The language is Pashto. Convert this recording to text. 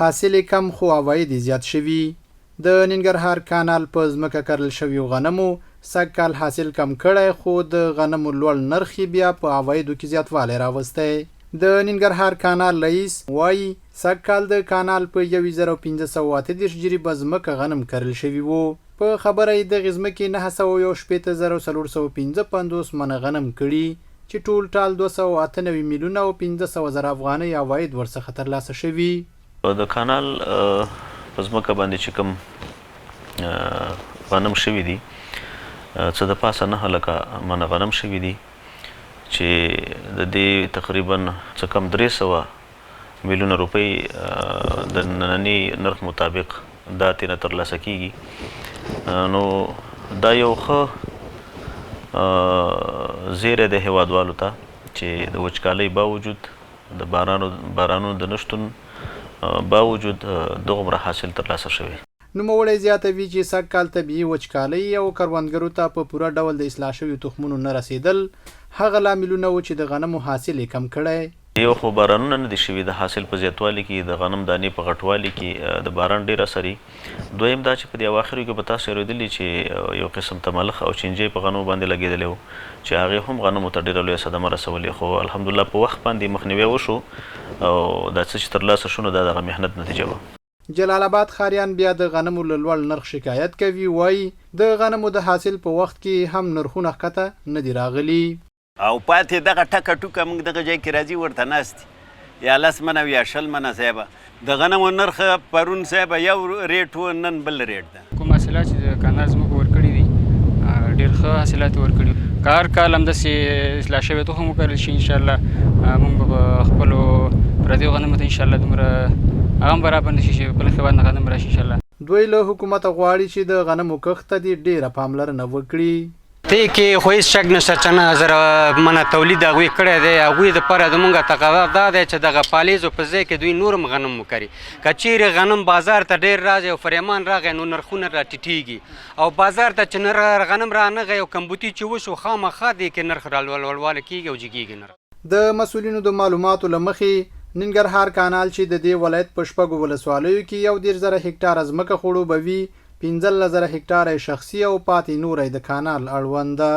حاصل کم خو عواید زیات شوي. د ننګرهار کانال په ځمکه کرل شویو غنمو سږ کال حاصل کم کړی، خو د غنمو لوړ نرخ بیا په عوایدو کې زیاتوالی راوستی. د ننګرهار کانال رئیس وایي سږ کال د کانال په 1538 جریبه ځمکه غنم کرل شوي وو. په خبره یې دغې ځمکې 916,455 منه غنم کړي چې ټول ټال 298 میلیونه او 500 زره افغانۍ عواید ورڅخه ترلاسه شوي. د کانال په ځمکه باندې چې کوم غنم شوي دي څه د پاسه 9 لکه منه غنم شوي دي چې د دې تقریبا څه کم 300 میلیونه روپۍ د ننني نرخ مطابق دا ترې نه ترلاسه کیږي. نو دا یو ښه زیری د هیوادوالو ته چې د وچکالۍ باوجود د بارانونو د نشتون باوجود دغومره حاصل ترلاسه شوی. نوموړی زیاتوي چې سږ کال طبیعي وچکالۍ او کروندګرو ته په پوره ډول د اصلاح شویو تخمونو نه رسېدل هغه لاملونه وو چې د غنمو حاصل یې کم کړی. یو خو بارانونه نه دي شوي د حاصل په زیاتوالي کې، د غنم دانې په غټوالي کې د باران ډېر اثر وي. دویم دا چې په دې اواخرو کې به تاسو اورېدلي چې یو قسم تملخ او چینجۍ په غنمو باندې لګېدلی و چې هغې هم غنمو ته ډېره لویه صدمه رسولې، خو الحمدلله په وخت باندې مخنیوی وشو او دا څه چې ترلاسه شو نو دا دغه محنت نتیجه وه. جلال آباد ښاریان بیا د غنمو له لوړ نرخ شکایت کوي. وایي د غنمو د حاصل په وخت کې هم نرخونه ښکته نه دي راغلي او پاتې دغه ټکه ټوکه موږ دغه ځای کې راځي ورته ناست یا 10 منه یا 20 منه صاحبه د غنمو نرخ پرون صاحبه یو ریټ و نن بل ریټ ده. کوم حاصلات چې د کانال ځمکو ورکړي دي ډېر ښه حاصلات ورکړي. که هر کال همداسې اصلاح شوی تخم وکرل شي انشاءالله موږ به په خپلو پردیو غنمو ته انشاءالله دومره هغه هم برابر نه شي چې بل هېواد نه غنم راشي انشاءالله. دوی له حکومته غواړي چې د غنمو کښت ته دې ډېره پاملرنه وکړي. دې کې خو هېڅ شک نشته چې 9000 منه تولید هغوی کړی دی. هغوی دپاره زمونږ تقاضا دا دی چې دغه پالیزو په ځای کې دوی نور هم غنم وکړي. که چیرې غنم بازار ته ډېر راځي او فریمان راغی نو نرخونه راټیټېږي او بازار ته چې غنم رانغی او کمبوتي چې وشو خامخا دې کې نرخ رالوړوالی کېږي او جګېږي نرخ. د مسؤلینو د معلوماتو له مخې ننګرهار کانال چې د دې ولایت په 6 ولسوالیو کې 1.5 هکټاره ځمکه خړوبوي، 15,000 هکټاره شخصي او پاتې نوری د کانال اړوند ده.